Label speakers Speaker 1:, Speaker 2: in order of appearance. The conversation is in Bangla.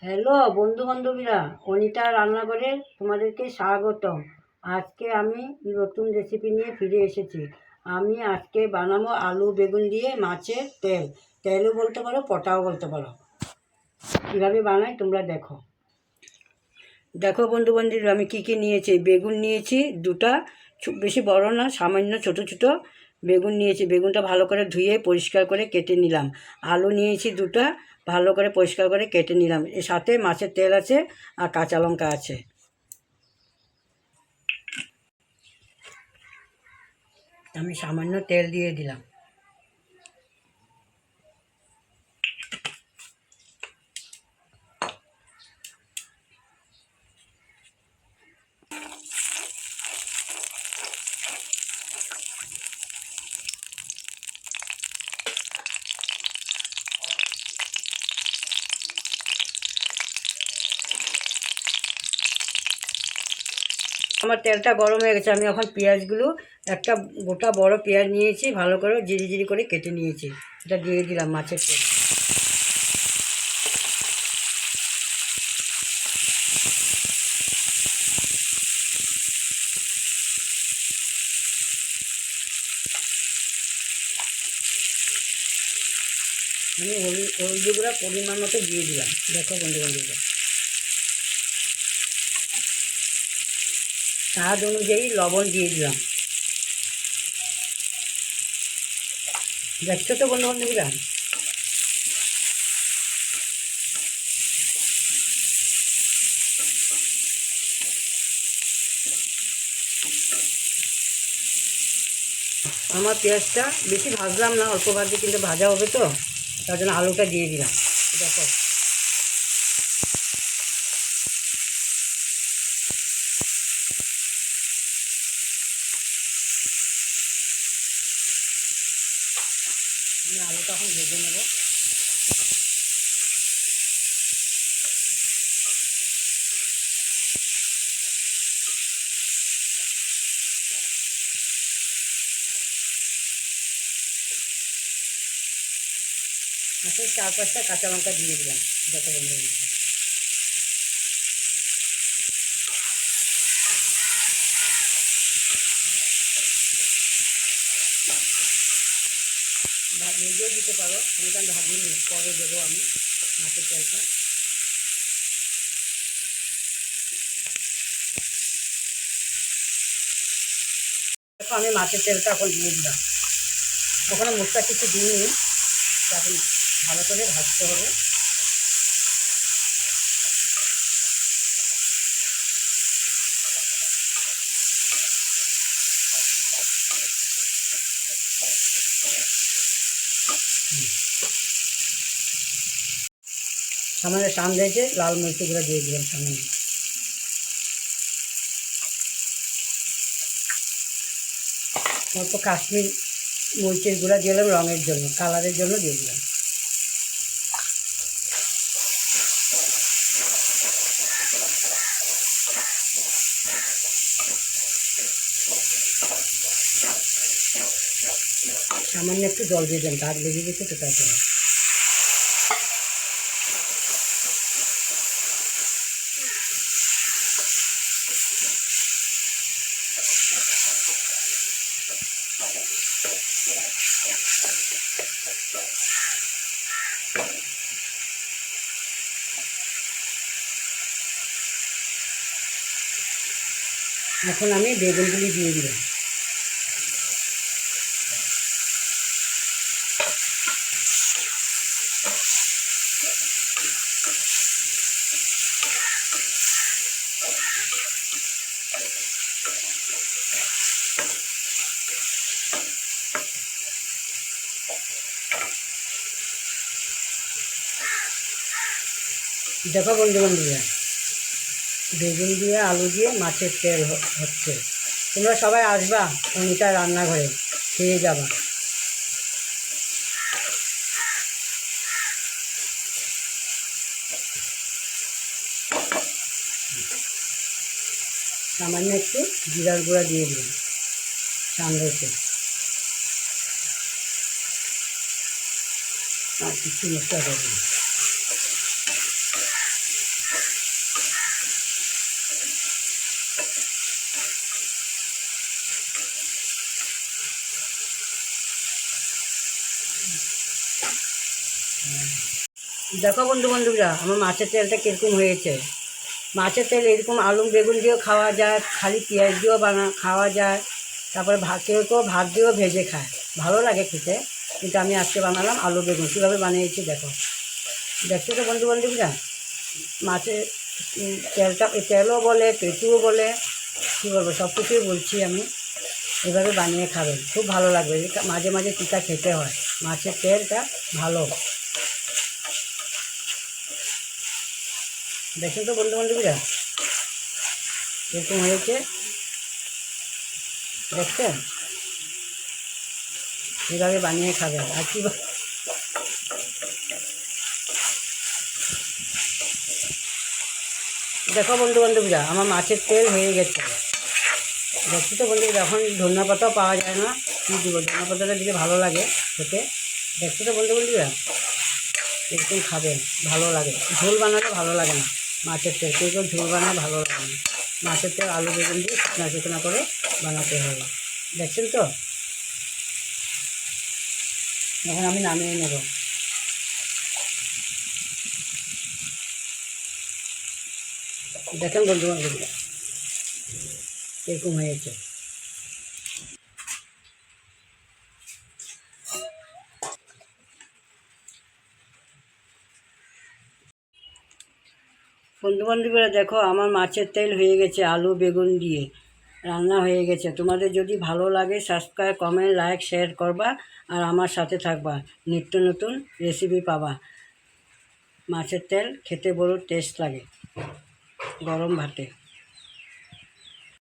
Speaker 1: হ্যালো বন্ধু বান্ধবীরা, অনিতা রান্নাঘরে তোমাদেরকে স্বাগতম। আজকে আমি নতুন রেসিপি নিয়ে ফিরে এসেছি। আমি আজকে বানাবো আলু বেগুন দিয়ে মাছের তেল। তেলও বলতে পারো, পটাও বলতে পারো। কীভাবে বানাই তোমরা দেখো। দেখো বন্ধু বান্ধবীরা, আমি কী কী নিয়েছি। বেগুন নিয়েছি দুটা, বেশি বড় না, সামান্য ছোটো ছোটো বেগুন নিয়েছি। বেগুনটা ভালো করে ধুয়ে পরিষ্কার করে কেটে নিলাম। আলু নিয়েছি দুটা, ভালো করে পরিষ্কার করে কেটে নিলাম। এর সাথে মাছের তেল আছে আর কাঁচা লঙ্কা আছে। আমি সামান্য তেল দিয়ে দিলাম। আমার তেলটা গরম হয়ে গেছে। আমি এখন পেঁয়াজগুলো, একটা গোটা বড় পেঁয়াজ নিয়েছি, ভালো করে জিরি জিরি করে কেটে নিয়েছি, এটা দিয়ে দিলাম মাছের তেল। আমি হলদিগুলো পরিমাণ মতো দিয়ে দিলাম। দেখো বন্ধু বান্ধবীরা, স্বাদ অনুযায়ী লবণ দিয়ে দিলাম। দেখছো তো বন্ধু বান্ধবীরা। আমার পেঁয়াজটা বেশি ভাজলাম না, অল্প ভাজে, কিন্তু ভাজা হবে তো, তার জন্য আলুটা দিয়ে দিলাম। দেখো আমি আলুটা এখন ভেজে নেব। আচ্ছা, 4-5টা কাঁচা লঙ্কা দিয়ে দিলাম। দেখো বন্ধু, ভেজেও দিতে পারো, আমি তো ভাবিনি, পরে দেবো আমি মাছের তেলটা। দেখো আমি মাছের তেলটা এখন দিয়ে দিলাম। ওখানে মশলা কিছু দিইনি, এখন ভালো করে ভাজতে হবে। সামনে টান দিয়েছে, লাল মরিচগুলো দিয়ে দিলাম সামনে। অল্প কাশ্মীর মরিচের গুঁড়া দিলাম, রঙের জন্য, কালারের জন্য দিয়ে দিলাম। সামান্য একটু জল দিয়ে দিলাম, দাগ লেগে গেছে তো তার জন্য। এখন আমি বেগুনগুলি দিয়ে দিলাম। দেখো বন্ধু বান্ধবীরা, বেগুন দিয়ে আলু দিয়ে মাছের তেল হচ্ছে। তোমরা সবাই আসবা অনিতা রান্নাঘরে, খেয়ে যাবা। সামান্য একটু জিরার গুঁড়া দিয়ে দিলাম সামনেতে, আর কিছু মশলা দেবেন। দেখো বান্ধবীরা আমার মাছের তেলটা কীরকম হয়েছে। মাছের তেল এরকম আলু বেগুন দিয়েও খাওয়া যায়, খালি পেঁয়াজ দিয়েও খাওয়া যায়, তারপরে কেউ কেউ ভাত দিয়েও ভেজে খায়, ভালো লাগে খেতে। কিন্তু আমি আজকে বানালাম আলু বেগুন। কীভাবে বানিয়েছি দেখো, দেখছো তো বান্ধবীরা। মাছের তেলটা, তেলও বলে, পেঁচুও বলে, কী বলবো, সব কিছুই বলছি আমি। এভাবে বানিয়ে খাবেন, খুব ভালো লাগবে। মাঝে মাঝে তিতা খেতে হয়, মাছের তেলটা ভালো। দেখুন তো বান্ধবীরা এরকম হয়েছে, দেখছেন? এভাবে বানিয়ে খাবেন। আর কি দেখো বান্ধবীরা আমার মাছের তেল হয়ে গেছে। দেখছি তো বন্ধুরা, এখন ধনিয়া পাতাও পাওয়া যায় না, কী দিব, ধনিয়া পাতাটা দিলে ভালো লাগে খেতে। দেখছি তো বন্ধুরা, এরকম খাবেন, ভালো লাগে। ঝোল বানালে ভালো লাগে না মাছের তেল, কেউ কেউ ঝোল বানালে ভালো লাগে না। মাছের তেল আলু বেগুন দিয়ে শুকনা শুকনা করে বানাতে হবে। দেখছেন তো? এখন আমি নামিয়ে নেব। দেখেন বন্ধুরা এরকম হয়েছে। বন্ধুবান্ধবীরা দেখো আমার মাছের তেল হয়ে গেছে, আলু বেগুন দিয়ে রান্না হয়ে গেছে। তোমাদের যদি ভালো লাগে সাবস্ক্রাইব, কমেন্ট, লাইক, শেয়ার করবা আর আমার সাথে থাকবা। নিত্য নতুন রেসিপি পাবা। মাছের তেল খেতে বড় টেস্ট লাগে গরম ভাতে।